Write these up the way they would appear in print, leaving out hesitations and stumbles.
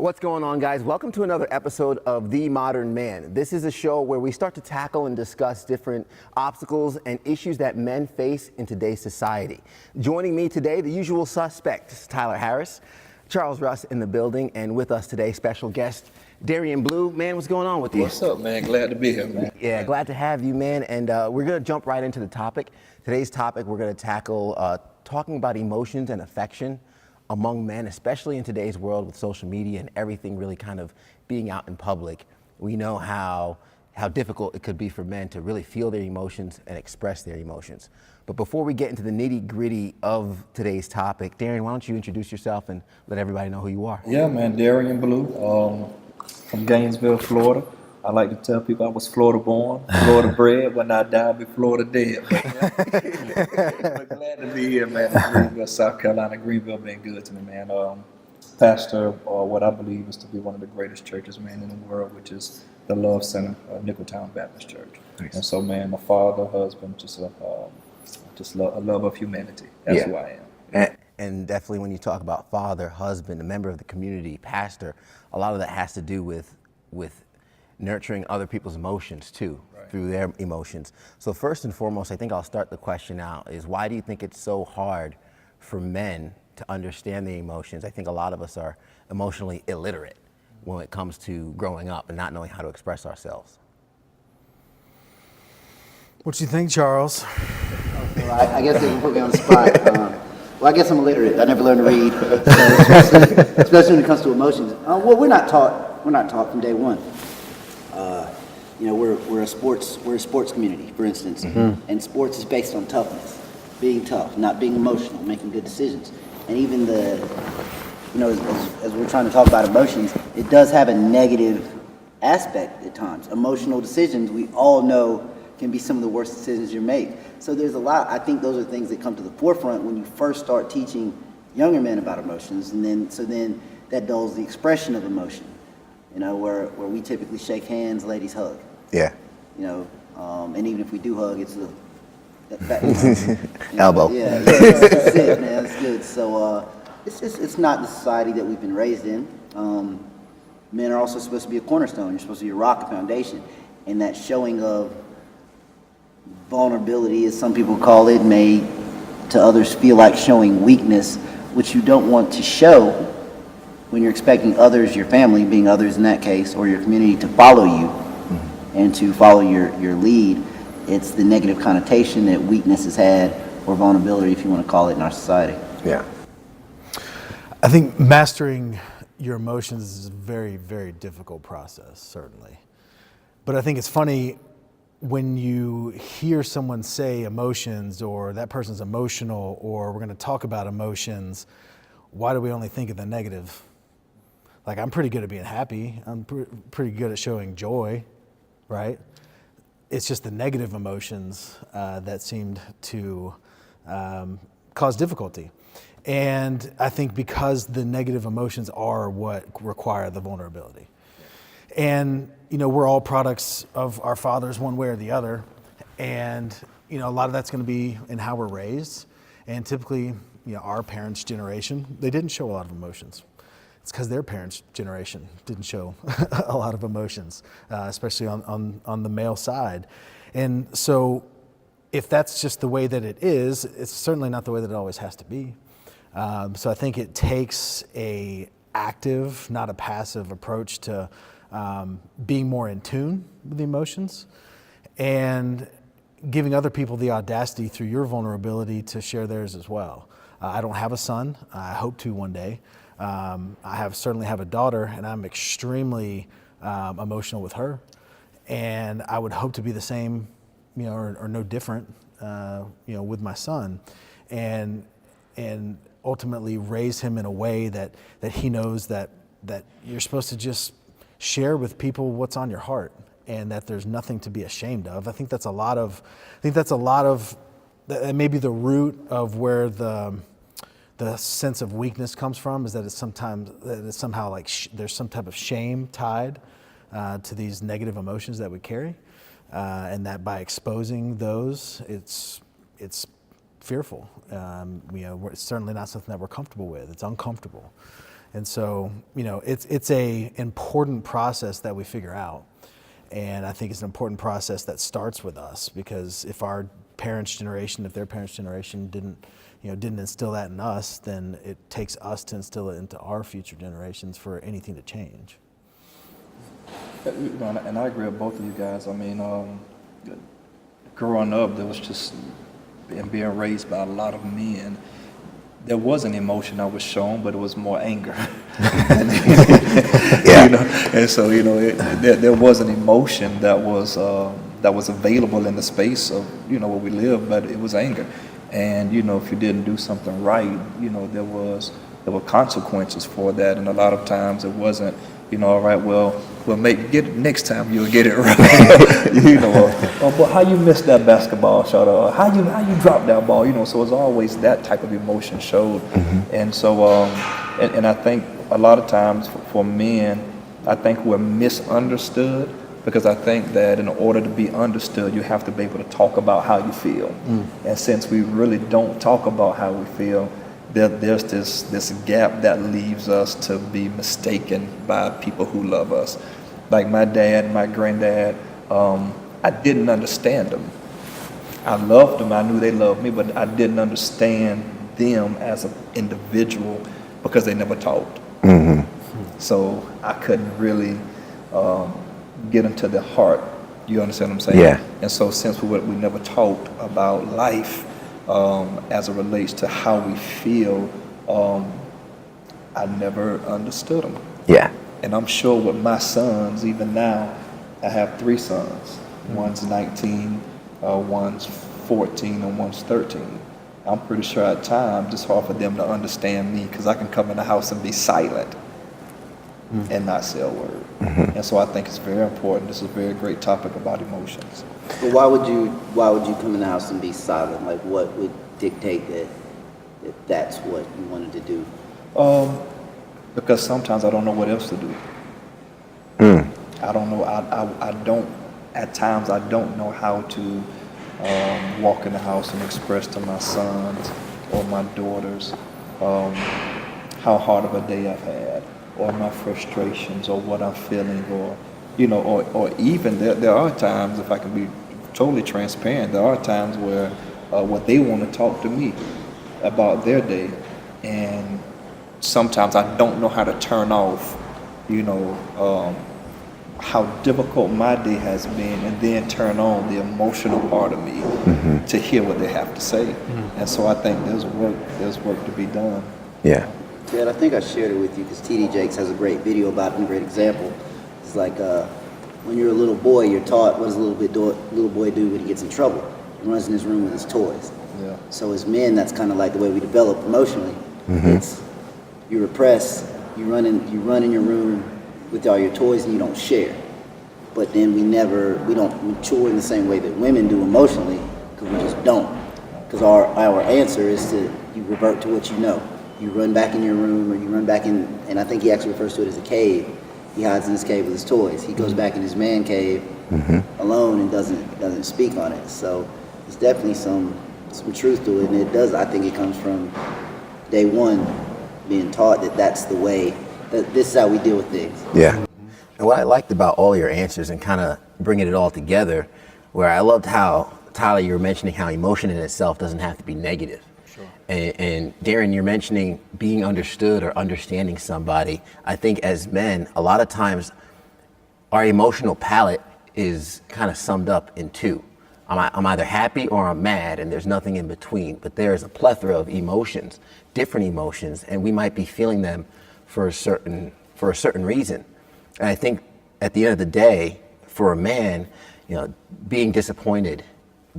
What's going on, guys? Welcome to another episode of The Modern Man. This is a show where we start to tackle and discuss different obstacles and issues that men face in today's society. Joining me today, the usual suspects, Tyler Harris, Charles Russ in the building, and with us today, special guest, Darian Blue. Man, what's going on with you? What's up, man? Glad to be here, man. Yeah, glad to have you, man. And we're going to jump right into the topic. Today's topic, we're going to tackle talking about emotions and affection among men, especially in today's world with social media and everything really kind of being out in public. We know how difficult it could be for men to really feel their emotions and express their emotions. But before we get into the nitty-gritty of today's topic, Darian, why don't you introduce yourself and let everybody know who you are? Yeah, man, Darian Blue, from Gainesville, Florida. I like to tell people I was Florida born, Florida bred. When I die, I'll be Florida dead. But glad to be here, man, in Greenville, South Carolina. Greenville been good to me, man. Pastor, what I believe is to be one of the greatest churches, man, in the world, which is the Love Center, Nicholtown Baptist Church. Nice. And so, man, my father, husband, just a love of humanity. That's who I am. And definitely when you talk about father, husband, a member of the community, pastor, a lot of that has to do with nurturing other people's emotions too, right, through their emotions. So first and foremost, I think I'll start the question out is, why do you think it's so hard for men to understand the emotions? I think a lot of us are emotionally illiterate when it comes to growing up and not knowing how to express ourselves. What do you think, Charles? Well, I guess they put me on the spot. Well, I guess I'm illiterate. I never learned to read, so especially when it comes to emotions. Well, we're not taught from day one. We're a sports community, for instance, and sports is based on toughness, being tough, not being emotional, making good decisions, and even as we're trying to talk about emotions, it does have a negative aspect at times. Emotional decisions, we all know, can be some of the worst decisions you make. So there's a lot. I think those are things that come to the forefront when you first start teaching younger men about emotions, and then that dulls the expression of emotion. Where we typically shake hands, ladies hug. Yeah. And even if we do hug, it's elbow. Yeah, that's it, man. That's good. So it's not the society that we've been raised in. Men are also supposed to be a cornerstone. You're supposed to be a rock, a foundation, and that showing of vulnerability, as some people call it, may to others feel like showing weakness, which you don't want to show when you're expecting others, your family being others in that case, or your community to follow you and to follow your lead. It's the negative connotation that weakness has had, or vulnerability, if you want to call it, in our society. Yeah. I think mastering your emotions is a very, very difficult process, certainly. But I think it's funny when you hear someone say emotions, or that person's emotional, or we're going to talk about emotions, why do we only think of the negative? Like, I'm pretty good at being happy. I'm pretty good at showing joy, right? It's just the negative emotions that seemed to cause difficulty. And I think because the negative emotions are what require the vulnerability. And, we're all products of our fathers one way or the other. And, a lot of that's going to be in how we're raised. And typically, our parents' generation, they didn't show a lot of emotions. It's because their parents' generation didn't show a lot of emotions, especially on the male side. And so if that's just the way that it is, it's certainly not the way that it always has to be. So I think it takes a active, not a passive approach to being more in tune with the emotions and giving other people the audacity through your vulnerability to share theirs as well. I don't have a son. I hope to one day. I certainly have a daughter, and I'm extremely emotional with her, and I would hope to be the same, or no different, with my son, and ultimately raise him in a way that he knows that you're supposed to just share with people what's on your heart, and that there's nothing to be ashamed of. I think that's a lot of that may be the root of where the sense of weakness comes from, is that it's somehow like there's some type of shame tied to these negative emotions that we carry, and that by exposing those, it's fearful. It's certainly not something that we're comfortable with. It's uncomfortable, And so, it's a important process that we figure out. And I think it's an important process that starts with us, because if their parents' generation didn't instill that in us, then it takes us to instill it into our future generations for anything to change. And I agree with both of you guys. I mean, growing up, there was just, and being raised by a lot of men, there was an emotion that was shown, but it was more anger. And so there was an emotion that was available in the space of where we live, but it was anger. And if you didn't do something right, there were consequences for that, and a lot of times it wasn't. All right, we'll get it next time. You'll get it right. But how you missed that basketball shot, or how you dropped that ball. So it's always that type of emotion showed. And so, and I think a lot of times for men, I think we're misunderstood, because I think that in order to be understood, you have to be able to talk about how you feel. And since we really don't talk about how we feel, there's this gap that leaves us to be mistaken by people who love us. Like my dad, my granddad, I didn't understand them. I loved them, I knew they loved me, but I didn't understand them as an individual because they never talked. So I couldn't really get into their heart. You understand what I'm saying? Yeah. And so since we never talked about life, as it relates to how we feel, I never understood them. Yeah. And I'm sure with my sons, even now, I have 3 sons. One's 19, one's 14, and one's 13. I'm pretty sure at times it's hard for them to understand me, because I can come in the house and be silent and not say a word. And so I think it's very important. This is a very great topic about emotions. But why would you come in the house and be silent? Like, what would dictate that that's what you wanted to do? Because sometimes I don't know what else to do. I don't know. I don't. At times I don't know how to walk in the house and express to my sons or my daughters how hard of a day I've had, or my frustrations, or what I'm feeling, or or even there are times, if I can be totally transparent, there are times where they want to talk to me about their day, and sometimes I don't know how to turn off, how difficult my day has been, and then turn on the emotional part of me to hear what they have to say. And so I think there's work to be done. Yeah. Ted, I think I shared it with you because TD Jakes has a great video about it and a great example. It's like when you're a little boy, you're taught what does a little boy do when he gets in trouble? He runs in his room with his toys. Yeah. So as men, that's kind of like the way we develop emotionally. It's you repress, you run in your room with all your toys, and you don't share. But then we don't mature in the same way that women do emotionally, because we just don't. Because our answer is you revert to what you know. You run back in your room, or you run back in, and I think he actually refers to it as a cave. He hides in his cave with his toys. He goes back in his man cave alone and doesn't speak on it. So there's definitely some truth to it, and it does. I think it comes from day one being taught that that's the way, that this is how we deal with things. Yeah. And what I liked about all your answers and kind of bringing it all together, where I loved how, Tyler, you were mentioning how emotion in itself doesn't have to be negative. Sure. And Darren, you're mentioning being understood or understanding somebody. I think as men, a lot of times our emotional palette is kind of summed up in 2. I'm either happy or I'm mad, and there's nothing in between. But there's a plethora of emotions, different emotions, and we might be feeling them for a certain reason. And I think at the end of the day, for a man, being disappointed,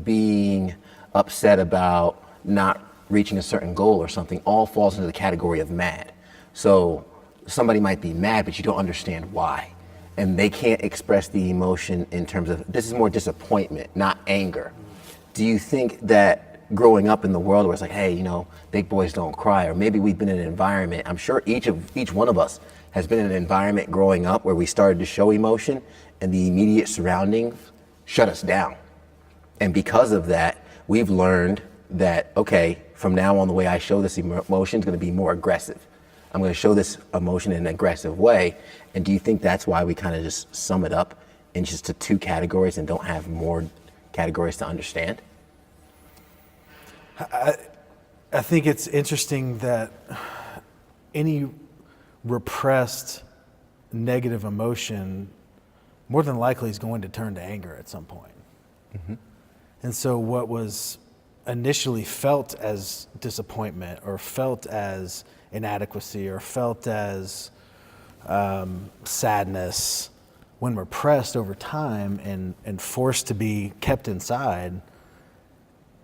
being upset about not reaching a certain goal or something, all falls into the category of mad. So somebody might be mad, but you don't understand why. And they can't express the emotion in terms of, this is more disappointment, not anger. Do you think that growing up in the world where it's like, hey, big boys don't cry, or maybe we've been in an environment, I'm sure each one of us has been in an environment growing up where we started to show emotion and the immediate surroundings shut us down. And because of that, we've learned that, okay, from now on, the way I show this emotion is going to be more aggressive. I'm going to show this emotion in an aggressive way. And do you think that's why we kind of just sum it up in just to 2 categories and don't have more categories to understand? I think it's interesting that any repressed negative emotion more than likely is going to turn to anger at some point. Mm-hmm. And so what was initially felt as disappointment or felt as inadequacy or felt as sadness, when repressed over time and forced to be kept inside,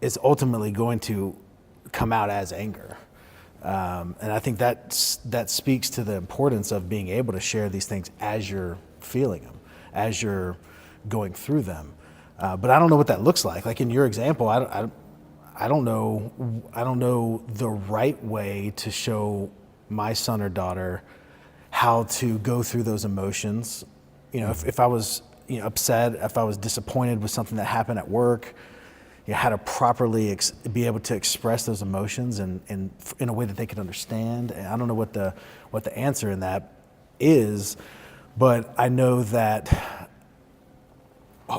is ultimately going to come out as anger. And I think that speaks to the importance of being able to share these things as you're feeling them, as you're going through them. But I don't know what that looks like. Like in your example, I don't know the right way to show my son or daughter how to go through those emotions. You know, if I was upset, if I was disappointed with something that happened at work, how to properly be able to express those emotions and in a way that they could understand. And I don't know what the answer in that is, but I know that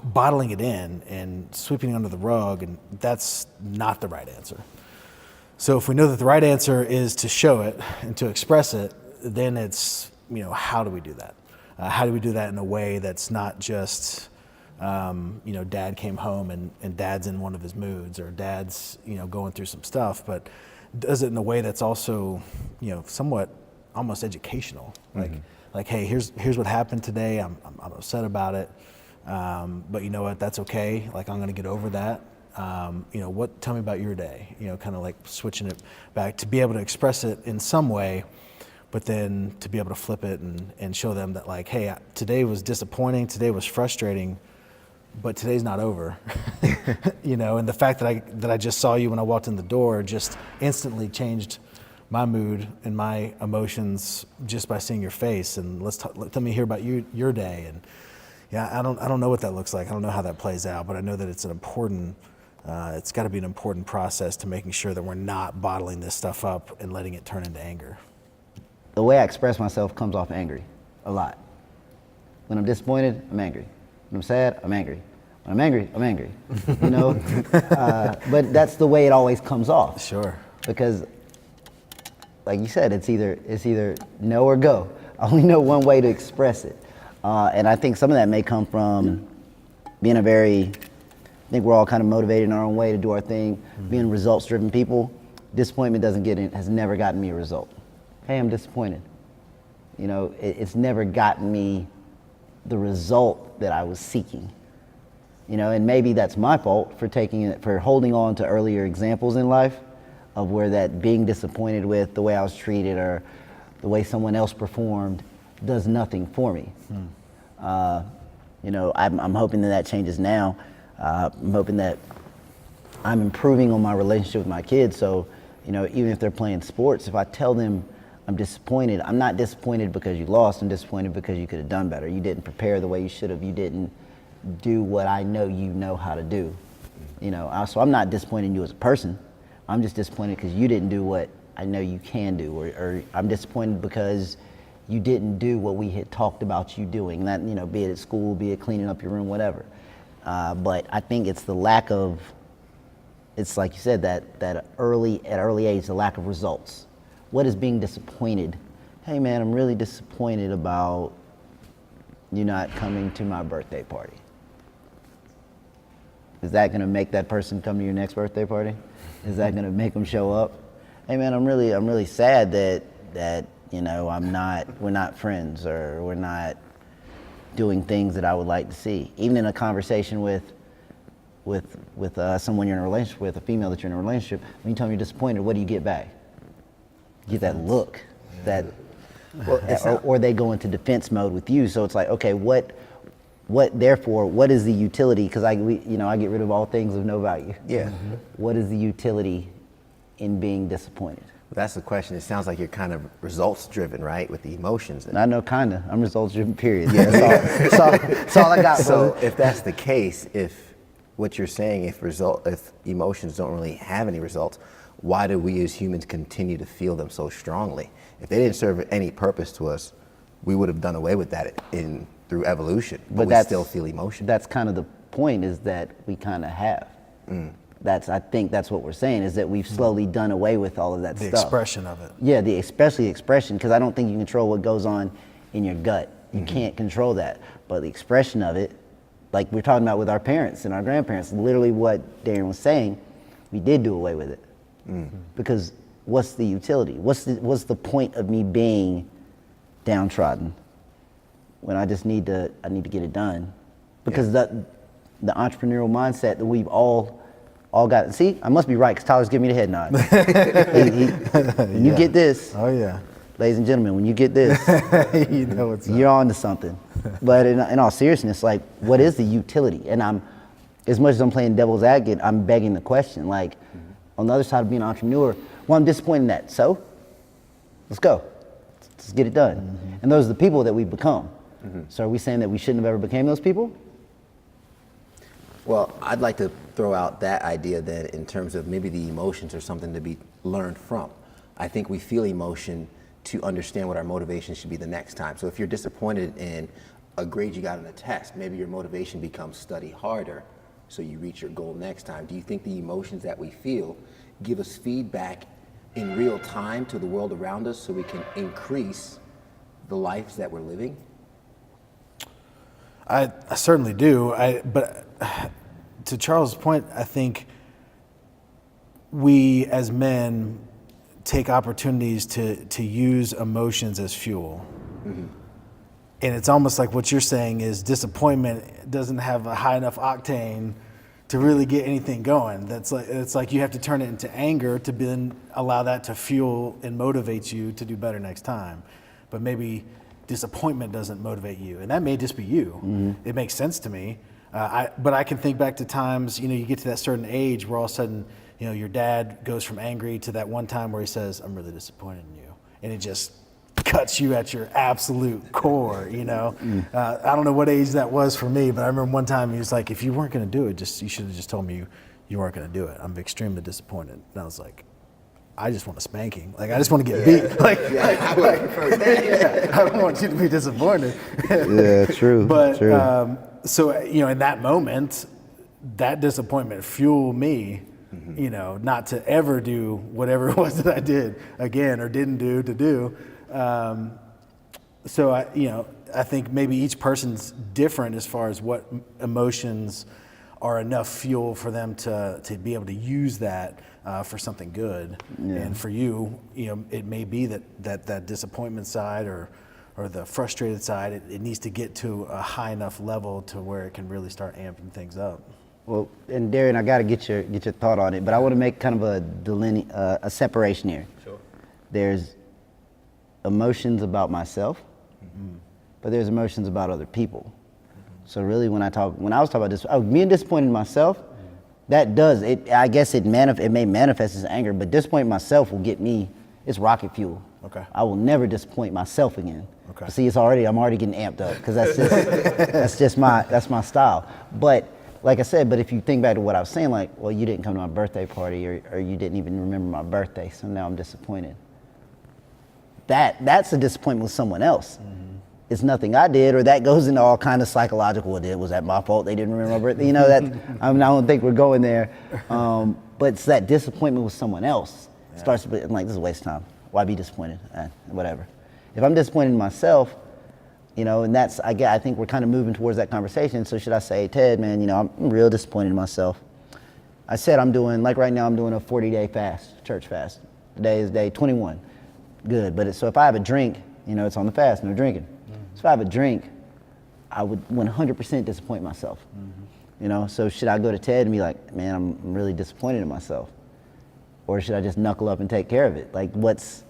bottling it in and sweeping it under the rug, and that's not the right answer. So if we know that the right answer is to show it and to express it, then it's, how do we do that? How do we do that in a way that's not just, dad came home and dad's in one of his moods, or dad's, going through some stuff, but does it in a way that's also, somewhat almost educational. Like, hey, here's what happened today. I'm upset about it. But you know what, that's okay. Like, I'm going to get over that. Tell me about your day, kind of like switching it back to be able to express it in some way, but then to be able to flip it and show them that, like, hey, today was disappointing, today was frustrating, but today's not over. And the fact that I just saw you when I walked in the door just instantly changed my mood and my emotions just by seeing your face. And tell me here about your day. And yeah, I don't know what that looks like. I don't know how that plays out, but I know that it's an important, it's got to be an important process to making sure that we're not bottling this stuff up and letting it turn into anger. The way I express myself comes off angry a lot. When I'm disappointed, I'm angry. When I'm sad, I'm angry. When I'm angry, I'm angry. But that's the way it always comes off. Sure. Because, like you said, it's either no or go. I only know one way to express it. And I think some of that may come from being I think we're all kind of motivated in our own way to do our thing, being results-driven people. Disappointment has never gotten me a result. Hey, I'm disappointed. It's never gotten me the result that I was seeking. And maybe that's my fault for holding on to earlier examples in life of where that being disappointed with the way I was treated or the way someone else performed does nothing for me. I'm hoping that changes now. I'm hoping that I'm improving on my relationship with my kids. So, even if they're playing sports, if I tell them I'm disappointed, I'm not disappointed because you lost. I'm disappointed because you could have done better. You didn't prepare the way you should have. You didn't do what I know you know how to do. So I'm not disappointed in you as a person. I'm just disappointed because you didn't do what I know you can do, or I'm disappointed because you didn't do what we had talked about you doing. That, be it at school, be it cleaning up your room, whatever. But I think it's the lack of, it's like you said, that early age, the lack of results. What is being disappointed? Hey man, I'm really disappointed about you not coming to my birthday party. Is that gonna make that person come to your next birthday party? Is that gonna make them show up? Hey man, I'm really sad that we're not friends, or we're not doing things that I would like to see. Even in a conversation with someone you're in a relationship with, a female that you're in a relationship, when you tell them you're disappointed, what do you get back? You get that look, or they go into defense mode with you. So it's like, okay, what is the utility? Because I get rid of all things of no value. Yeah. Mm-hmm. What is the utility in being disappointed? That's the question. It sounds like you're kind of results driven, right, with the emotions. I know, kinda. I'm results driven. Period. Yeah, that's all I got. So if that's the case, if what you're saying, if emotions don't really have any results, why do we as humans continue to feel them so strongly? If they didn't serve any purpose to us, we would have done away with that through evolution, but we still feel emotion. That's kind of the point, is that we kind of have. I think that's what we're saying, is that we've slowly done away with all of that The stuff. expression of it. Yeah, especially the expression, because I don't think you control what goes on in your gut. You can't control that. But the expression of it, like we're talking about with our parents and our grandparents, literally what Darren was saying, we did do away with it. Because what's the utility? What's the point of me being downtrodden when I just need to get it done? Because the entrepreneurial mindset that we've all got. See, I must be right, because Tyler's giving me the head nod. When you get this, Oh yeah. ladies and gentlemen, when you get this, You know what's up. you're on to something. But in all seriousness, like, what is the utility? And as much as I'm playing devil's advocate, I'm begging the question, like, on the other side of being an entrepreneur, well, I'm disappointed in that. So, let's go. Let's get it done. And those are the people that we've become. So are we saying that we shouldn't have ever became those people? Well, I'd like to throw out that idea then in terms of maybe the emotions are something to be learned from. I think we feel emotion to understand what our motivation should be the next time. So if you're disappointed in a grade you got on a test, maybe your motivation becomes study harder so you reach your goal next time. Do you think the emotions that we feel give us feedback in real time to the world around us so we can increase the lives that we're living? I certainly do. But to Charles' point, I think we as men take opportunities to use emotions as fuel. And it's almost like what you're saying is disappointment doesn't have a high enough octane to really get anything going. It's like you have to turn it into anger to then allow that to fuel and motivate you to do better next time. But maybe disappointment doesn't motivate you, and that may just be you. It makes sense to me. But I can think back to times, you get to that certain age where all of a sudden, your dad goes from angry to that one time where he says, "I'm really disappointed in you," and it just cuts you at your absolute core. I don't know what age that was for me, but I remember one time he was like, "If you weren't going to do it, you should have just told me you weren't going to do it. I'm extremely disappointed." And I was like, I just want a spanking. Like, I just want to get beat. I don't want you to be disappointed. Yeah, true. But so in that moment, that disappointment fueled me, not to ever do whatever it was that I did again or didn't do. So I think maybe each person's different as far as what emotions are enough fuel for them to be able to use that for something good. And for you, it may be that disappointment side or the frustrated side, it needs to get to a high enough level to where it can really start amping things up. Well, and Darren, I got to get your thought on it, but I want to make kind of a separation here. Sure. There's emotions about myself, but there's emotions about other people. So really, when I was talking about this, being disappointed in myself, that does it. I guess it may manifest as anger, but disappointing myself will get me. It's rocket fuel. Okay. I will never disappoint myself again. Okay. See, I'm already getting amped up because that's my style. But like I said, if you think back to what I was saying, like, well, you didn't come to my birthday party, or you didn't even remember my birthday, so now I'm disappointed. That's a disappointment with someone else. It's nothing I did, or that goes into all kind of psychological. Was that my fault? They didn't remember my birthday. I don't think we're going there. But it's that disappointment with someone else. Yeah. Starts to be like, this is a waste of time. Why be disappointed? Whatever. If I'm disappointed in myself, and that's, I think we're kind of moving towards that conversation. So should I say, Ted, man, I'm real disappointed in myself. I said right now I'm doing a 40-day fast, church fast. Today is day 21. Good. But so if I have a drink, it's on the fast, no drinking. So if I have a drink, I would 100% disappoint myself. So should I go to Ted and be like, man, I'm really disappointed in myself? Or should I just knuckle up and take care of it? Like, what's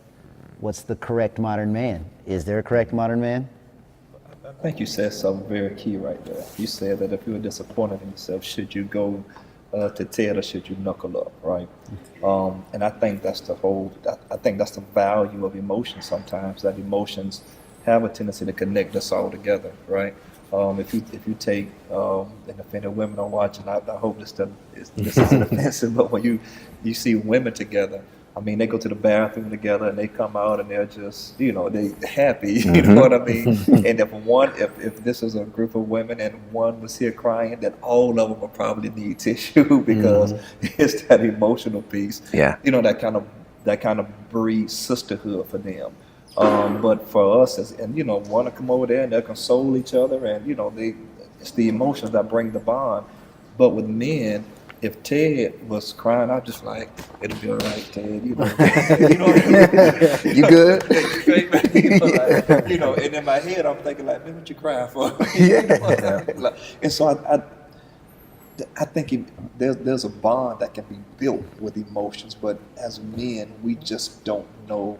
the correct modern man? Is there a correct modern man? I think you said something very key right there. You said that if you were disappointed in yourself, should you go to Ted or should you knuckle up, right? And I think that's the value of emotions sometimes, that emotions have a tendency to connect us all together, right? If you take and if any women are watching, I hope this isn't offensive, but when you see women together, I mean, they go to the bathroom together and they come out and they're just, they happy, you know what I mean? And if this is a group of women and one was here crying, then all of them will probably need tissue because it's that emotional piece, Yeah. that kind of breeds sisterhood for them. But for us, one to come over there and they'll console each other, and it's the emotions that bring the bond. But with men, if Ted was crying, I'm just like, it'll be all right, Ted. You know what I mean? You good? And in my head, I'm thinking like, man, what you crying for? Yeah. And so I think there's a bond that can be built with emotions, but as men, we just don't know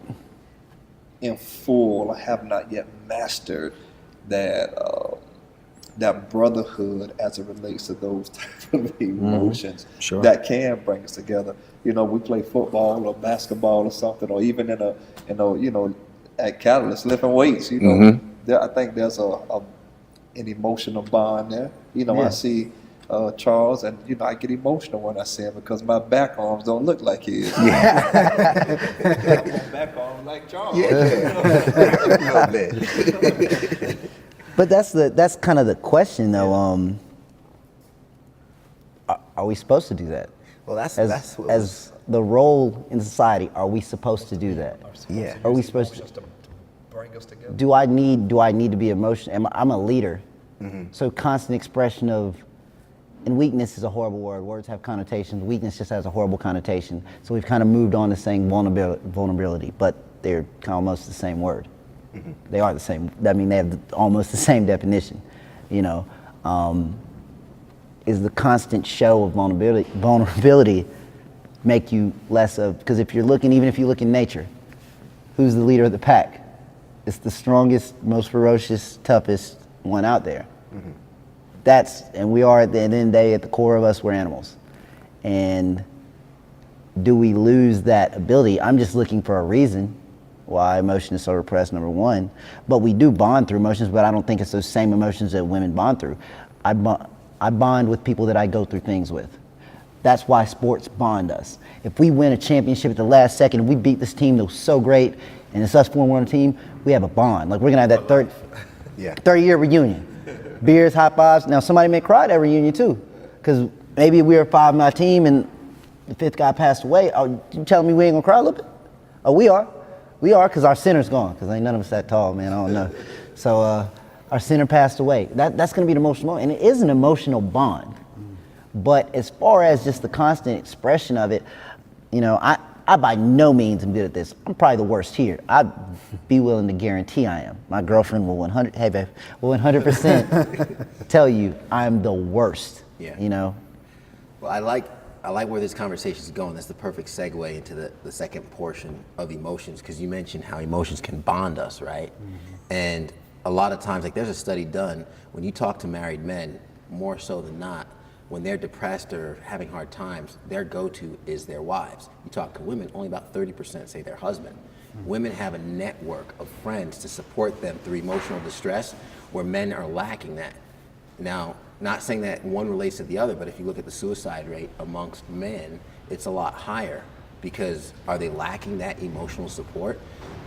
in full, or have not yet mastered that brotherhood as it relates to those type of emotions that can bring us together. We play football or basketball or something, or even at Catalyst lifting weights. I think there's an emotional bond there. I see Charles, and I get emotional when I see him because my back arms don't look like his. Yeah. My back arms like Charles. But that's kind of the question, though. Are we supposed to do that? Well, that's as the role in society. Are we supposed to do that? Yeah. Are we supposed to bring us together? Do I need to be emotional? I'm a leader, so constant expression of. And weakness is a horrible word. Words have connotations. Weakness just has a horrible connotation. So we've kind of moved on to saying vulnerability, but they're kind of almost the same word. They are the same. I mean, they have almost the same definition. Is the constant show of vulnerability make you less of? Because even if you look in nature, who's the leader of the pack? It's the strongest, most ferocious, toughest one out there. And we are at the end of the day, at the core of us, we're animals. And do we lose that ability? I'm just looking for a reason why emotion is so repressed, number one. But we do bond through emotions, but I don't think it's those same emotions that women bond through. I bond with people that I go through things with. That's why sports bond us. If we win a championship at the last second, we beat this team that was so great, and it's us forming one team, we have a bond. Like, we're gonna have that 30-year reunion. Beers, high fives. Now, somebody may cry at that reunion too, because maybe we were 5 on our team and the 5th guy passed away. Oh, you telling me we ain't gonna cry a little bit? Oh, we are, because our center's gone. Because ain't none of us that tall, man. I don't know. So our center passed away. That's gonna be the emotional, and it is an emotional bond. But as far as just the constant expression of it, I by no means am good at this. I'm probably the worst here. I'd be willing to guarantee I am. My girlfriend will 100% tell you I'm the worst. Yeah. Well, I like where this conversation is going. That's the perfect segue into the second portion of emotions, because you mentioned how emotions can bond us, right? And a lot of times, like, there's a study done when you talk to married men, more so than not, when they're depressed or having hard times, their go-to is their wives. You talk to women, only about 30% say their husband. Women have a network of friends to support them through emotional distress, where men are lacking that. Now, not saying that one relates to the other, but if you look at the suicide rate amongst men, it's a lot higher, because are they lacking that emotional support?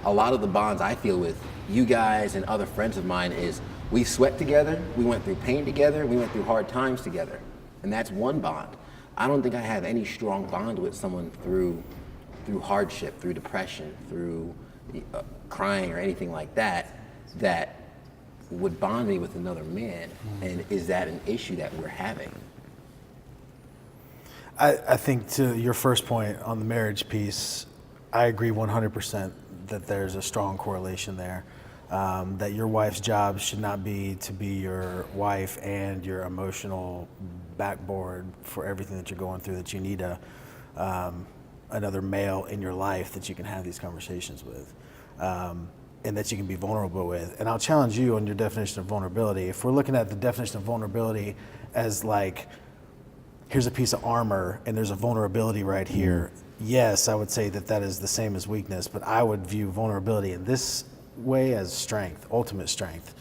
A lot of the bonds I feel with you guys and other friends of mine is we sweat together, we went through pain together, we went through hard times together. And that's one bond. I don't think I have any strong bond with someone through hardship, through depression, through crying or anything like that would bond me with another man. And is that an issue that we're having? I think, to your first point on the marriage piece, I agree 100% that there's a strong correlation there. That your wife's job should not be to be your wife and your emotional backboard for everything that you're going through, that you need another male in your life that you can have these conversations with, and that you can be vulnerable with. And I'll challenge you on your definition of vulnerability. If we're looking at the definition of vulnerability as like, here's a piece of armor and there's a vulnerability right here, yes, I would say that is the same as weakness, but I would view vulnerability in this way as strength, ultimate strength.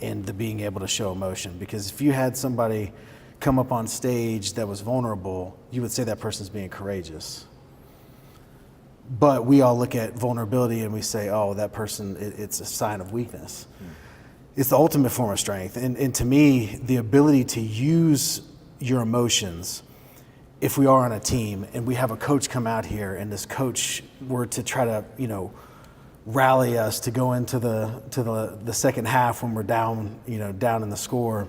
in the being able to show emotion. Because if you had somebody come up on stage that was vulnerable, you would say that person's being courageous. But we all look at vulnerability and we say, oh, that person, it's a sign of weakness. It's the ultimate form of strength. And to me, the ability to use your emotions, if we are on a team and we have a coach come out here and this coach were to try to, rally us to go into the second half when we're down, down in the score,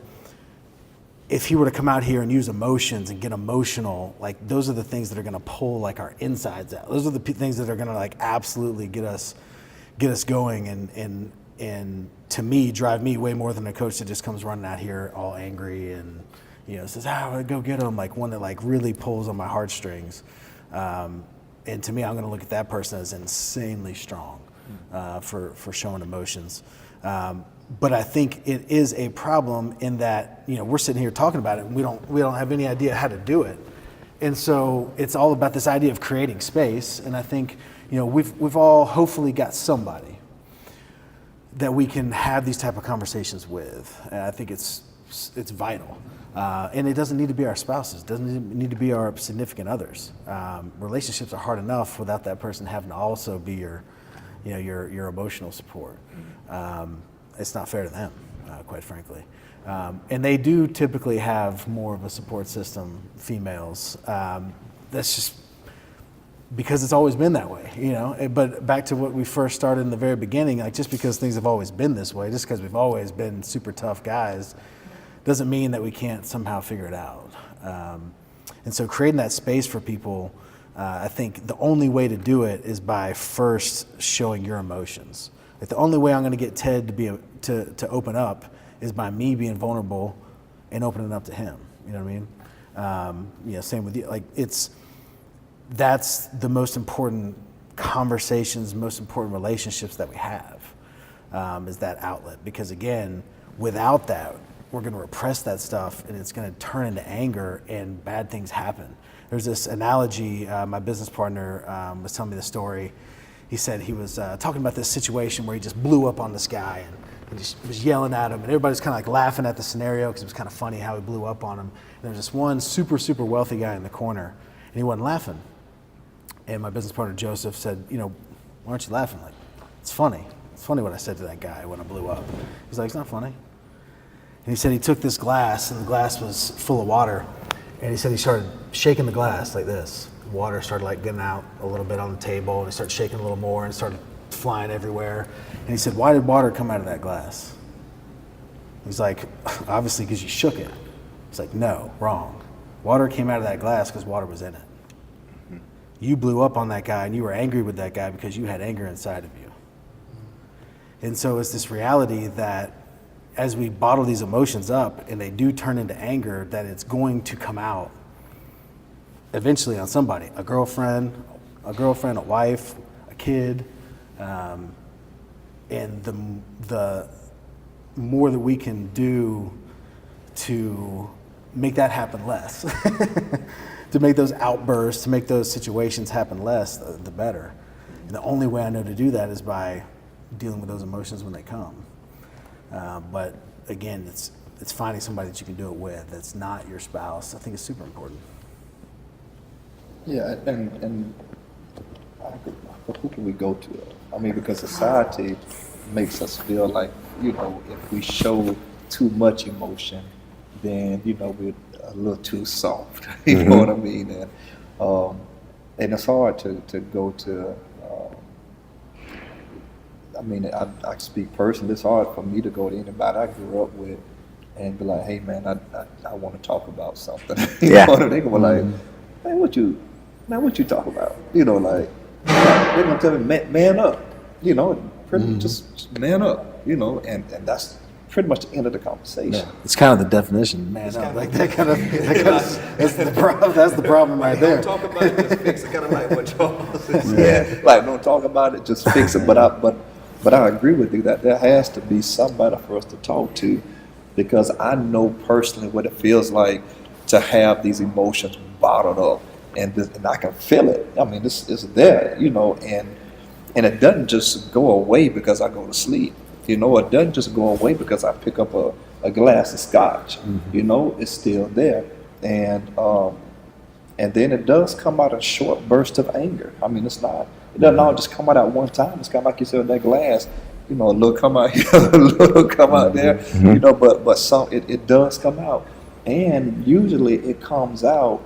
if he were to come out here and use emotions and get emotional, like those are the things that are going to pull like our insides out. Those are the things that are going to like absolutely get us going and to me drive me way more than a coach that just comes running out here all angry and says, go get him, like one that like really pulls on my heartstrings. And to me, I'm going to look at that person as insanely strong for showing emotions. But I think it is a problem in that, we're sitting here talking about it and we don't have any idea how to do it. And so it's all about this idea of creating space. And I think, we've all hopefully got somebody that we can have these type of conversations with. And I think it's vital. And it doesn't need to be our spouses. It doesn't need to be our significant others. Relationships are hard enough without that person having to also be your emotional support. It's not fair to them, quite frankly. And they do typically have more of a support system, females. That's just because it's always been that way, But back to what we first started in the very beginning, like just because things have always been this way, just because we've always been super tough guys, doesn't mean that we can't somehow figure it out. And so creating that space for people, I think the only way to do it is by first showing your emotions. Like the only way I'm going to get Ted to open up is by me being vulnerable and opening up to him. You know what I mean? Same with you. Like that's the most important conversations, most important relationships that we have, is that outlet. Because again, without that, we're going to repress that stuff and it's going to turn into anger and bad things happen. There's this analogy, my business partner was telling me the story. He said he was talking about this situation where he just blew up on this guy and just was yelling at him, and everybody's kind of like laughing at the scenario because it was kind of funny how he blew up on him. And there was this one super, super wealthy guy in the corner, and he wasn't laughing. And my business partner Joseph said, why aren't you laughing? Like, it's funny. It's funny what I said to that guy when I blew up. He's like, it's not funny. And he said he took this glass, and the glass was full of water, and he said he started shaking the glass like this. Water started like getting out a little bit on the table, and he started shaking a little more and started flying everywhere. And he said, why did water come out of that glass? He's like, obviously because you shook it. He's like, no, wrong. Water came out of that glass because water was in it. Mm-hmm. You blew up on that guy and you were angry with that guy because you had anger inside of you. And so it's this reality that as we bottle these emotions up and they do turn into anger, that it's going to come out eventually on somebody, a girlfriend, a wife, a kid, and the more that we can do to make that happen less, to make those outbursts, to make those situations happen less, the better. And the only way I know to do that is by dealing with those emotions when they come. But again, it's finding somebody that you can do it with that's not your spouse. I think it's super important. Yeah, and who can we go to? I mean, because society makes us feel like, if we show too much emotion, then, we're a little too soft. You know what I mean? And it's hard to go to, I speak personally, it's hard for me to go to anybody I grew up with and be like, hey man, I want to talk about something. They go like, man, what you talk about? They're gonna tell me, man up, just man up, and that's pretty much the end of the conversation. Yeah. It's kind of the definition, man up. Like that's the problem right there. Don't talk about it, just fix it. Kind of like what Charles said. Like don't talk about it, just fix it. But I agree with you that there has to be somebody for us to talk to, because I know personally what it feels like to have these emotions bottled up. And I can feel it. I mean, it's there, and it doesn't just go away because I go to sleep. You know, it doesn't just go away because I pick up a glass of scotch. You know, it's still there. And then it does come out a short burst of anger. I mean, it doesn't all just come out at one time. It's kind of like you said with that glass, you know, a little come out here, a little come out there, you know, but it does come out. And usually it comes out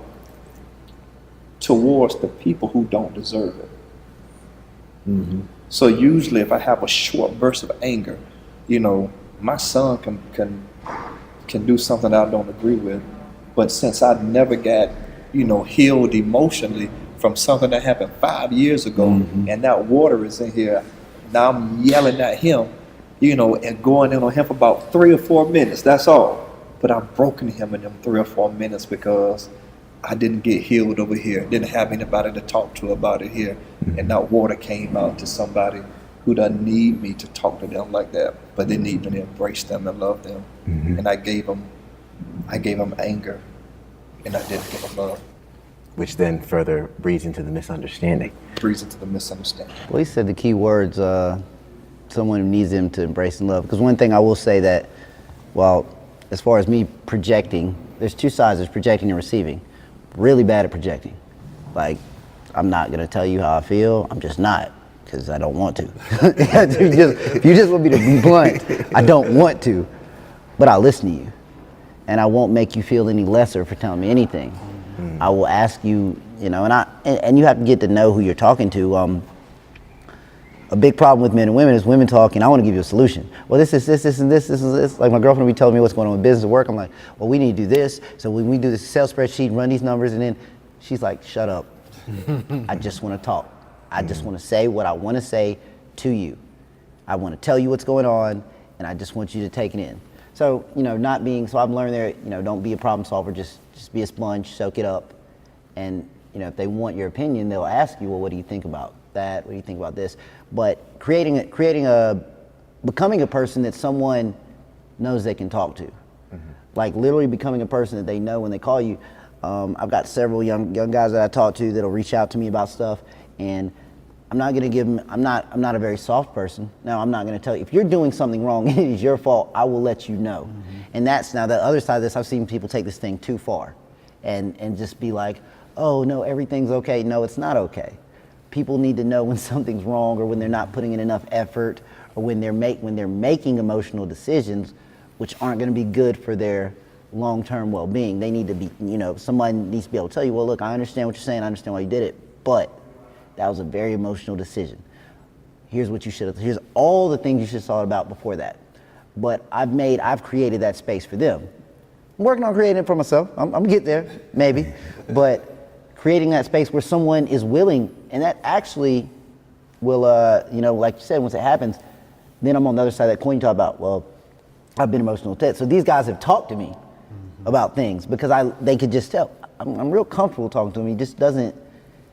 towards the people who don't deserve it. So usually if I have a short burst of anger, you know, my son can do something that I don't agree with. But since I never got, you know, healed emotionally from something that happened 5 years ago, and that water is in here, now I'm yelling at him, you know, and going in on him for about 3 or 4 minutes, that's all. But I've broken him in them 3 or 4 minutes because I didn't get healed over here, didn't have anybody to talk to about it here, and that water came out to somebody who doesn't need me to talk to them like that, but they need me to embrace them and love them. And I gave them anger, and I didn't give them love. Which then further breeds into the misunderstanding. Breeds into the misunderstanding. Well, he said the key words, someone who needs them to embrace and love. Because one thing I will say that, well, as far as me projecting, there's two sides, there's projecting and receiving. Really bad at projecting. Like, I'm not gonna tell you how I feel, I'm just not, because I don't want to. If you just want me to be blunt, I don't want to, but I'll listen to you. And I won't make you feel any lesser for telling me anything. I will ask you, you know, and you have to get to know who you're talking to. A big problem with men and women is women talking, I want to give you a solution. Well, this is this, and this is this. Like my girlfriend will be telling me what's going on with business at work. I'm like, well, we need to do this. So when we do this sales spreadsheet and run these numbers, and then she's like, shut up. I just want to talk. I just want to say what I want to say to you. I want to tell you what's going on, and I just want you to take it in. So, you know, so I've learned there, you know, don't be a problem solver, just be a sponge, soak it up. And, you know, if they want your opinion, they'll ask you, well, what do you think about that? What do you think about this? But becoming a person that someone knows they can talk to. Like literally becoming a person that they know when they call you. I've got several young guys that I talk to that'll reach out to me about stuff, and I'm not gonna give them, I'm not a very soft person. No, I'm not gonna tell you, if you're doing something wrong and it is your fault, I will let you know. And that's now the other side of this, I've seen people take this thing too far and just be like, oh no, everything's okay. No, it's not okay. People need to know when something's wrong or when they're not putting in enough effort or when they're making emotional decisions which aren't gonna be good for their long-term well-being. They need to be, you know, someone needs to be able to tell you, well, look, I understand what you're saying, I understand why you did it, but that was a very emotional decision. Here's what you should have, here's all the things you should have thought about before that. But I've created that space for them. I'm working on creating it for myself. I'm get there, maybe. But creating that space where someone is willing, and that actually will, you know, like you said, once it happens, then I'm on the other side of that coin you talk about, well, I've been emotional. So these guys have talked to me about things because they could just tell. I'm real comfortable talking to him. He just doesn't,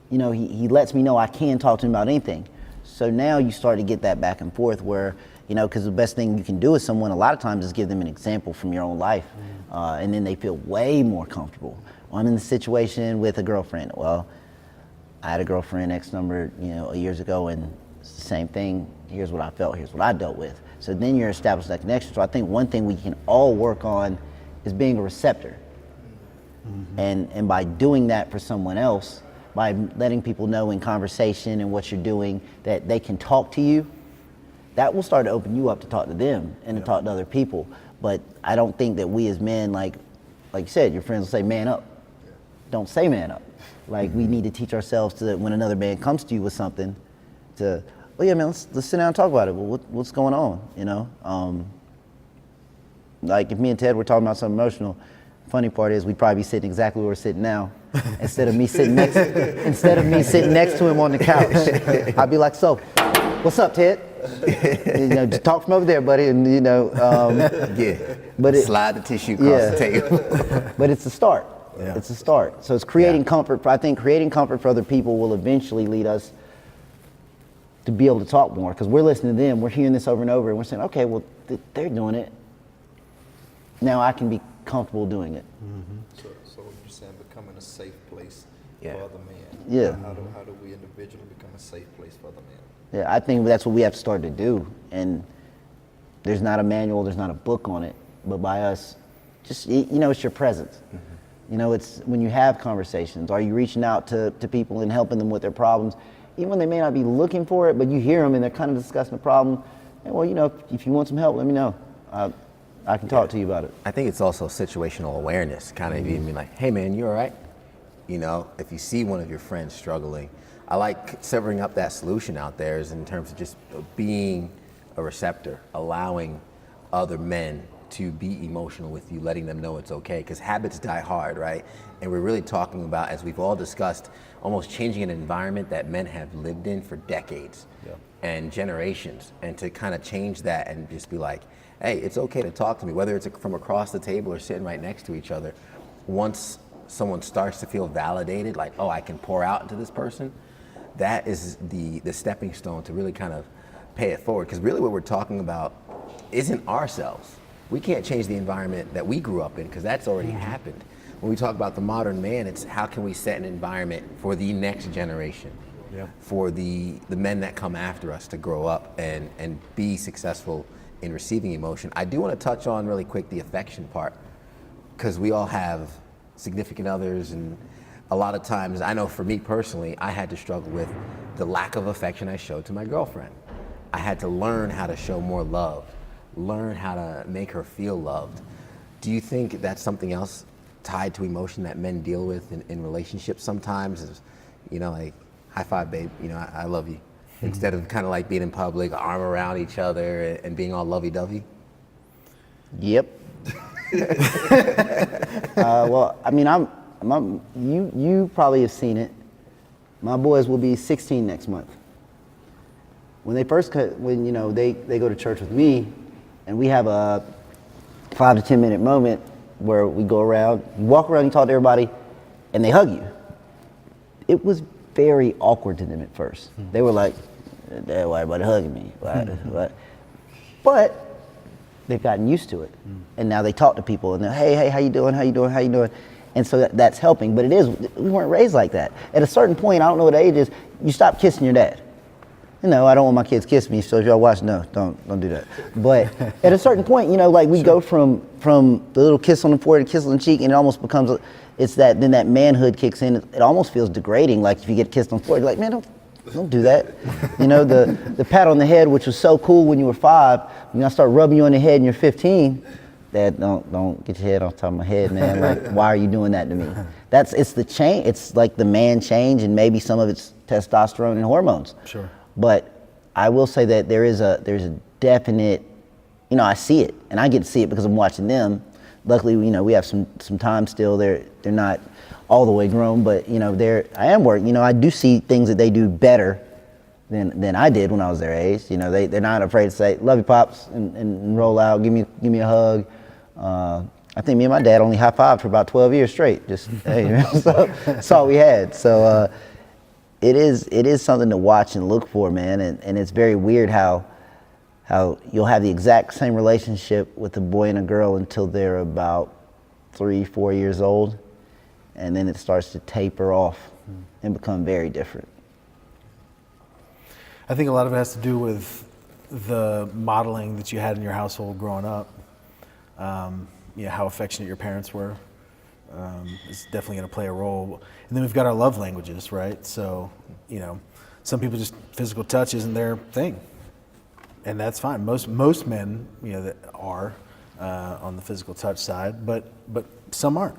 you know, he lets me know I can talk to him about anything. So now you start to get that back and forth where, you know, because the best thing you can do with someone a lot of times is give them an example from your own life. And then they feel way more comfortable. I'm in the situation with a girlfriend. Well, I had a girlfriend X number, you know, years ago, and it's the same thing. Here's what I felt, here's what I dealt with. So then you're establishing that connection. So I think one thing we can all work on is being a receptor. And by doing that for someone else, by letting people know in conversation and what you're doing that they can talk to you, that will start to open you up to talk to them and to talk to other people. But I don't think that we as men, like you said, your friends will say, man up. Don't say man up. Like we need to teach ourselves to, when another man comes to you with something, to, oh yeah, man, let's sit down and talk about it. Well, what's going on, you know? Like if me and Ted were talking about something emotional, funny part is we'd probably be sitting exactly where we're sitting now, instead of me sitting next to him on the couch. I'd be like, so, what's up, Ted? You know, just talk from over there, buddy, and you know, Yeah. But slide the tissue across the table. But it's a start. Yeah. It's a start. So it's creating comfort. I think creating comfort for other people will eventually lead us to be able to talk more, because we're listening to them, we're hearing this over and over, and we're saying, okay, well, they're doing it. Now I can be comfortable doing it. So what you're saying, becoming a safe place Yeah. for other men. Yeah. How do we individually become a safe place for other men? Yeah, I think that's what we have to start to do. And there's not a manual, there's not a book on it, but by us, just, it's your presence. It's when you have conversations, are you reaching out to people and helping them with their problems, even when they may not be looking for it, but you hear them and they're kind of discussing the problem. And well, if you want some help, let me know. I can talk to you about it. I think it's also situational awareness, kind of even being like, hey man, you all right? If you see one of your friends struggling, I like severing up that solution out there is in terms of just being a receptor, allowing other men to be emotional with you, letting them know it's okay, because habits die hard, right? And we're really talking about, as we've all discussed, almost changing an environment that men have lived in for decades and generations, and to kind of change that and just be like, hey, it's okay to talk to me, whether it's from across the table or sitting right next to each other. Once someone starts to feel validated, like, oh, I can pour out into this person, that is the stepping stone to really kind of pay it forward. Because really what we're talking about isn't ourselves. We can't change the environment that we grew up in because that's already happened. When we talk about the modern man, it's how can we set an environment for the next generation, for the men that come after us to grow up and be successful in receiving emotion. I do want to touch on really quick the affection part, because we all have significant others, and a lot of times, I know for me personally, I had to struggle with the lack of affection I showed to my girlfriend. I had to learn how to show more love, learn how to make her feel loved. Do you think that's something else tied to emotion that men deal with in relationships sometimes? Is, like, high five, babe, I love you. Instead of kind of like being in public, arm around each other and being all lovey-dovey? Yep. Well, I mean, you probably have seen it. My boys will be 16 next month. When they first they go to church with me, and we have a 5 to 10 minute moment where we go around, you walk around, you talk to everybody, and they hug you. It was very awkward to them at first. They were like, "Dad, why everybody hugging me?" But they've gotten used to it, and now they talk to people, and they're, hey, how you doing? How you doing? How you doing? And so that's helping. But we weren't raised like that. At a certain point, I don't know what age is, you stop kissing your dad. I don't want my kids to kiss me, so if y'all watch, no, don't do that. But at a certain point, we go from the little kiss on the forehead, kiss on the cheek, and it almost becomes, then that manhood kicks in. It almost feels degrading, like if you get kissed on the forehead, you're like, man, don't do that. The pat on the head, which was so cool when you were 5, when I start rubbing you on the head and you're 15, Dad, don't get your head off the top of my head, man. Like, why are you doing that to me? It's the change. It's like the man change, and maybe some of it's testosterone and hormones. Sure. But I will say that there's a definite, I see it, and I get to see it because I'm watching them. Luckily, we have some time still. They're not all the way grown, but I am working. I do see things that they do better than I did when I was their age. They're not afraid to say, "Love you, pops," and roll out, give me a hug. I think me and my dad only high-fived for about 12 years straight. Just hey, so that's all we had. So it is something to watch and look for, man. And it's very weird how you'll have the exact same relationship with a boy and a girl until they're about 3-4 years old, and then it starts to taper off and become very different. I think a lot of it has to do with the modeling that you had in your household growing up. How affectionate your parents were is definitely going to play a role. And then we've got our love languages, right? So, some people just physical touch isn't their thing, and that's fine. Most men, that are on the physical touch side, but some aren't.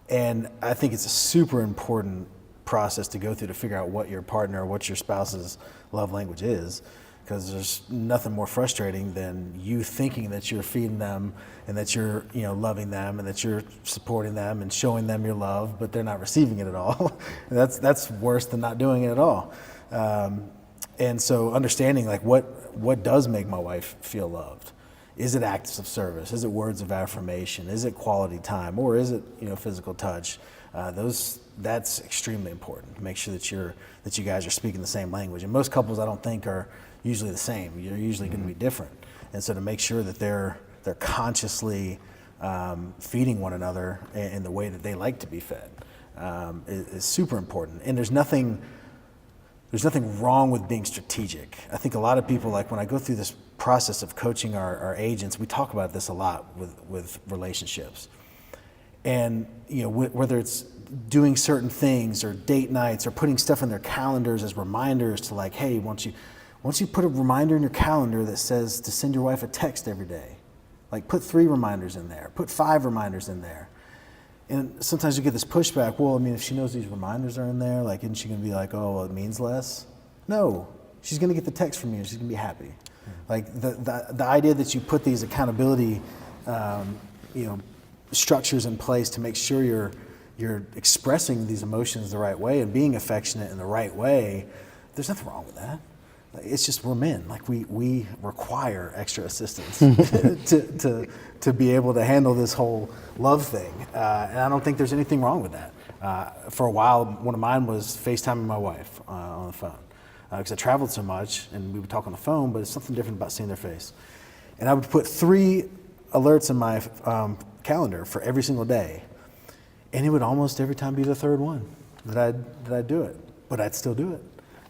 And I think it's a super important process to go through to figure out what your partner, what your spouse's love language is, because there's nothing more frustrating than you thinking that you're feeding them and that you're loving them and that you're supporting them and showing them your love, but they're not receiving it at all. That's worse than not doing it at all. And so understanding like what does make my wife feel loved? Is it acts of service? Is it words of affirmation? Is it quality time? Or is it physical touch? That's extremely important. Make sure that you guys are speaking the same language. And most couples I don't think are usually the same. You're usually going to be different. And so to make sure that they're consciously feeding one another in the way that they like to be fed is super important. And there's nothing there's nothing wrong with being strategic. I think a lot of people, like when I go through this process of coaching our agents, we talk about this a lot with relationships. And whether it's doing certain things or date nights or putting stuff in their calendars as reminders to like, hey, once you put a reminder in your calendar that says to send your wife a text every day, like put 3 reminders in there, put 5 reminders in there. And sometimes you get this pushback, well, I mean, if she knows these reminders are in there, like, isn't she gonna be like, oh, well, it means less? No, she's gonna get the text from you and she's gonna be happy. Like the idea that you put these accountability, structures in place to make sure you're expressing these emotions the right way and being affectionate in the right way, there's nothing wrong with that. It's just we're men. Like we require extra assistance to be able to handle this whole love thing, and I don't think there's anything wrong with that. For a while, one of mine was FaceTiming my wife on the phone because I traveled so much and we would talk on the phone, but it's something different about seeing their face. And I would put 3 alerts in my calendar for every single day, and it would almost every time be the 3rd one that I'd do it, but I'd still do it.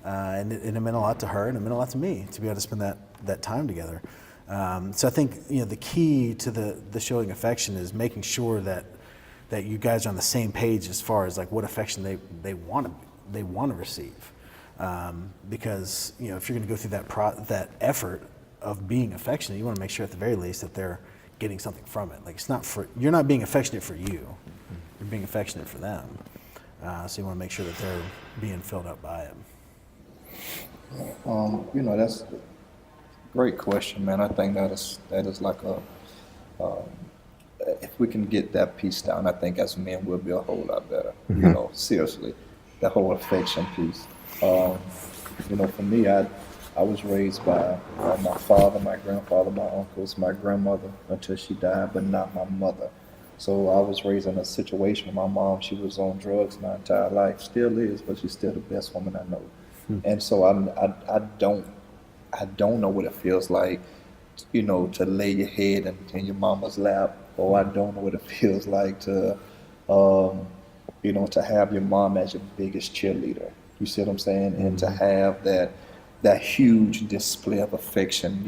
And it meant a lot to her, and it meant a lot to me to be able to spend that time together. So I think the key to the showing affection is making sure that you guys are on the same page as far as like what affection they want to receive. Because if you're going to go through that effort of being affectionate, you want to make sure at the very least that they're getting something from it. Like you're not being affectionate for you, you're being affectionate for them. So you want to make sure that they're being filled up by it. That's a great question, man. I think that is like if we can get that piece down, I think as men we'll be a whole lot better. Seriously, that whole affection piece. For me, I was raised by my father, my grandfather, my uncles, my grandmother until she died, but not my mother. So I was raised in a situation with my mom. She was on drugs my entire life, still is, but she's still the best woman I know. And so I don't know what it feels like, to lay your head in your mama's lap, or I don't know what it feels like to have your mom as your biggest cheerleader. You see what I'm saying? And to have that huge display of affection,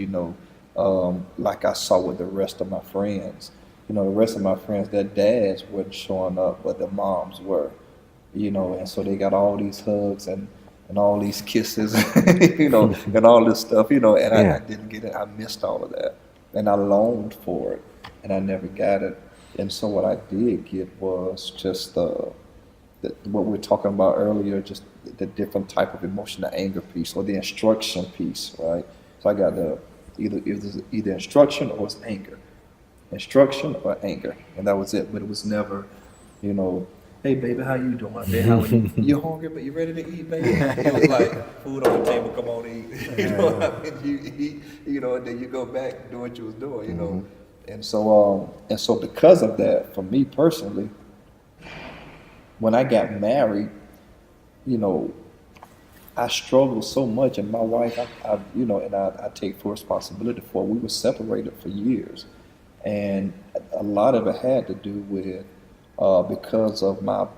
like I saw with the rest of my friends. The rest of my friends, their dads weren't showing up, but their moms were, and so they got all these hugs and all these kisses, and all this stuff, and I didn't get it. I missed all of that, and I longed for it, and I never got it. And so what I did get was just what we were talking about earlier, just the different type of emotional anger piece or the instruction piece, right? So I got either instruction or it's anger, instruction or anger, and that was it. But it was never, hey baby, how you doing? Hey, how are you? You hungry, but you ready to eat, baby? It was like food on the table, come on eat. You eat, and then you go back and do what you was doing, And so because of that, for me personally, when I got married, I struggled so much, and my wife, I take full responsibility for it. We were separated for years, and a lot of it had to do with because of my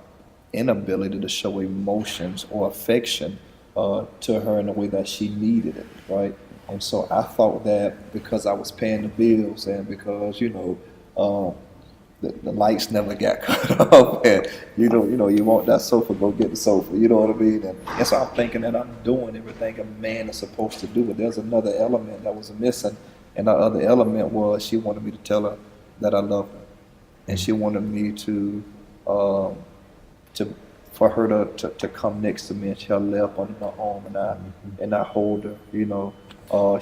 inability to show emotions or affection to her in the way that she needed it, right? And so I thought that because I was paying the bills and because, the lights never got cut off, and you want that sofa, go get the sofa, you know what I mean? And so I'm thinking that I'm doing everything a man is supposed to do, but there's another element that was missing, and that other element was she wanted me to tell her that I love her. And she wanted me for her to come next to me, and she'll lay up under my arm and I hold her.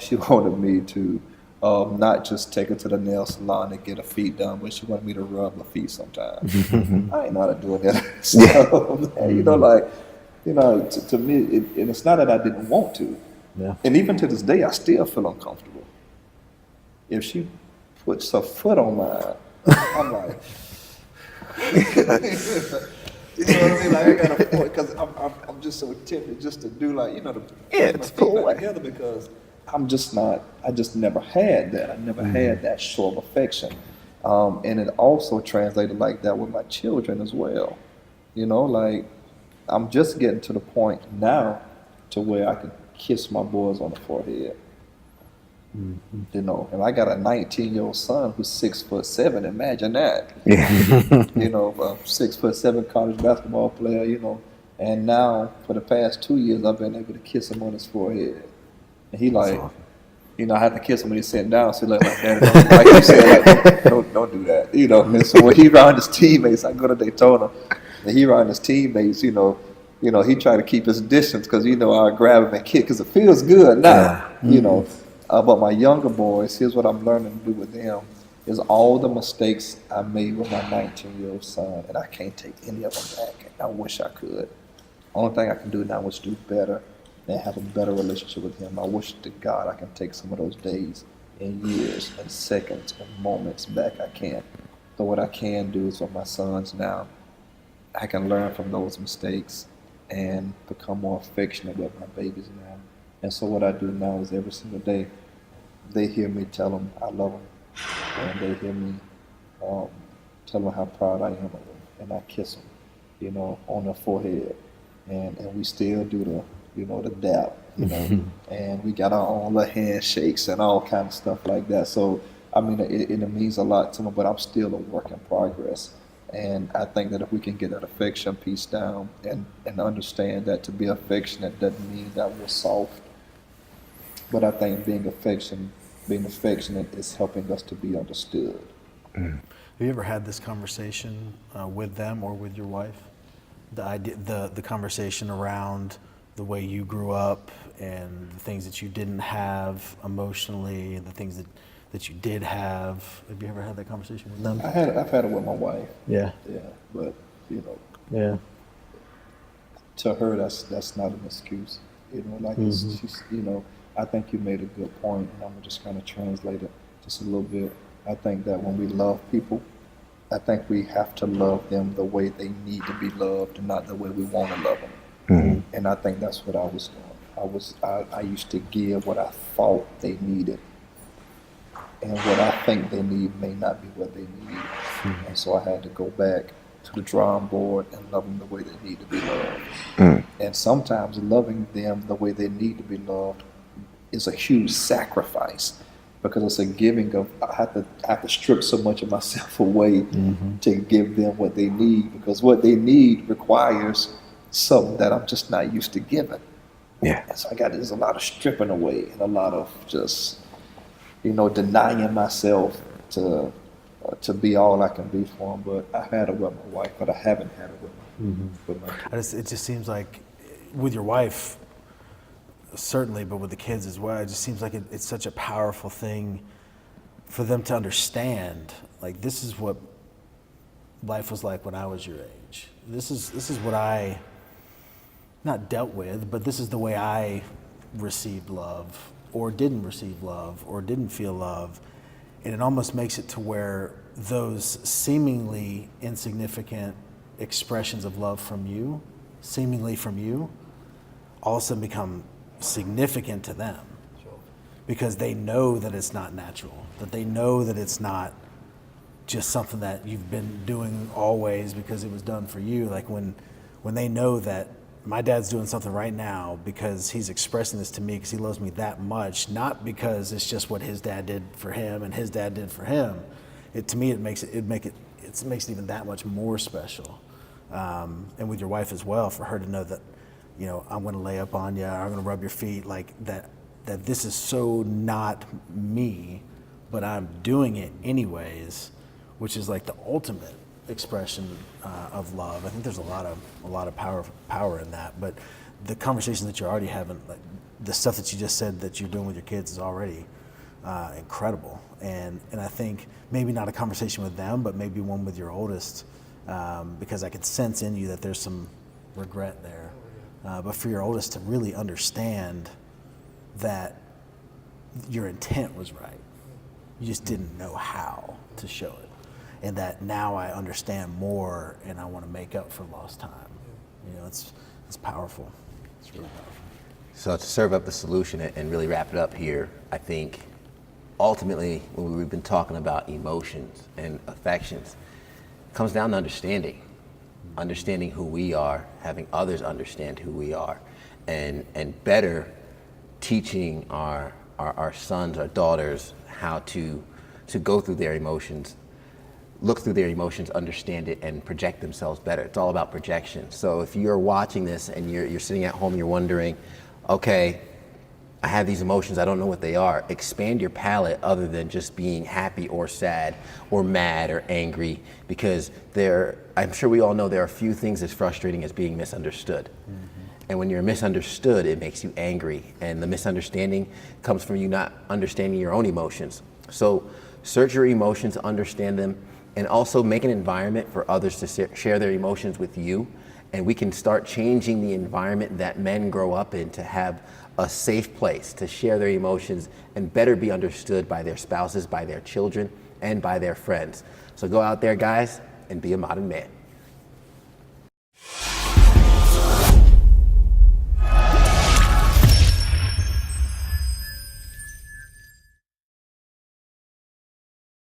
She wanted me to not just take her to the nail salon and get her feet done, but she wanted me to rub her feet sometimes. I ain't know how to do that stuff. To me, and it's not that I didn't want to. Yeah. And even to this day, I still feel uncomfortable. If she puts her foot on mine, I'm like, you know what I mean? Like I got a point because I'm just so tempted just to do it's cool together because I just never had that. I never had that show of affection, and it also translated like that with my children as well. I'm just getting to the point now to where I could kiss my boys on the forehead. You know, and I got a 19-year-old son who's 6'7". Imagine that. You know, a 6'7" college basketball player. You know, and now for the past 2 years, I've been able to kiss him on his forehead, and he like, you know, I had to kiss him when he's sitting down. So like, Daddy, like you said, like, don't do that. You know, and so when he around his teammates, I go to Daytona, and he around his teammates, you know, he try to keep his distance because you know I grab him and kick because it feels good now. You know. But my younger boys, here's what I'm learning to do with them, is all the mistakes I made with my 19-year-old son, and I can't take any of them back. I wish I could. Only thing I can do now is do better and have a better relationship with him. I wish to God I can take some of those days and years and seconds and moments back. I can't. So what I can do is with my sons now, I can learn from those mistakes and become more affectionate with my babies now. And so what I do now is every single day, they hear me tell them I love them, and they hear me tell them how proud I am of them, and I kiss them, you know, on their forehead, and we still do the, you know, the dap, you know, and we got our own little handshakes and all kind of stuff like that. So I mean, it means a lot to me, but I'm still a work in progress. And I think that if we can get that affection piece down and understand that to be affectionate doesn't mean that we're soft. But I think being affectionate is helping us to be understood. Have you ever had this conversation with them or with your wife? The conversation around the way you grew up and the things that you didn't have emotionally and the things that you did have. Have you ever had that conversation with them? I've had it with my wife. Yeah. Yeah, but you know. Yeah. To her, that's not an excuse. You know, like she's, you know. I think you made a good point, and I'm just going to translate it just a little bit. I think that when we love people, I think we have to love them the way they need to be loved and not the way we want to love them. And I think that's what I was doing. I used to give what I thought they needed, and what I think they need may not be what they need. And so I had to go back to the drawing board and love them the way they need to be loved. And sometimes loving them the way they need to be loved is a huge sacrifice, because it's a giving of, I have to strip so much of myself away to give them what they need, because what they need requires something that I'm just not used to giving. Yeah. And so there's a lot of stripping away and a lot of just, you know, denying myself to be all I can be for them. But I've had it with my wife, but I haven't had it with my kids. It just seems like with your wife, certainly, but with the kids as well, it just seems like it's such a powerful thing for them to understand. Like, this is what life was like when I was your age. This is what I not dealt with, but this is the way I received love, or didn't receive love, or didn't feel love. And it almost makes it to where those seemingly insignificant expressions of love from you, all of a sudden become significant to them, because they know that it's not natural, that they know that it's not just something that you've been doing always because it was done for you. Like when they know that my dad's doing something right now because he's expressing this to me because he loves me that much, not because it's just what his dad did for him and his dad did for him. To me, it makes it even that much more special. And with your wife as well, for her to know that, you know, I'm going to lay up on you, I'm going to rub your feet, like that this is so not me, but I'm doing it anyways, which is like the ultimate expression of love. I think there's a lot of power in that. But the conversation that you're already having, like the stuff that you just said that you're doing with your kids, is already incredible. And I think maybe not a conversation with them, but maybe one with your oldest, because I could sense in you that there's some regret there. But for your oldest to really understand that your intent was right, you just didn't know how to show it. And that now I understand more, and I want to make up for lost time. You know, it's powerful. It's really powerful. So to serve up the solution and really wrap it up here, I think ultimately when we've been talking about emotions and affections, it comes down to understanding who we are, having others understand who we are, and better teaching our sons, our daughters how to go through their emotions, look through their emotions, understand it, and project themselves better. It's all about projection. So if you're watching this and you're sitting at home, you're wondering, okay, I have these emotions, I don't know what they are. Expand your palette other than just being happy or sad or mad or angry, because I'm sure we all know there are few things as frustrating as being misunderstood. And when you're misunderstood, it makes you angry. And the misunderstanding comes from you not understanding your own emotions. So search your emotions, understand them, and also make an environment for others to share their emotions with you. And we can start changing the environment that men grow up in to have a safe place to share their emotions and better be understood by their spouses, by their children, and by their friends. So go out there, guys, and be a modern man.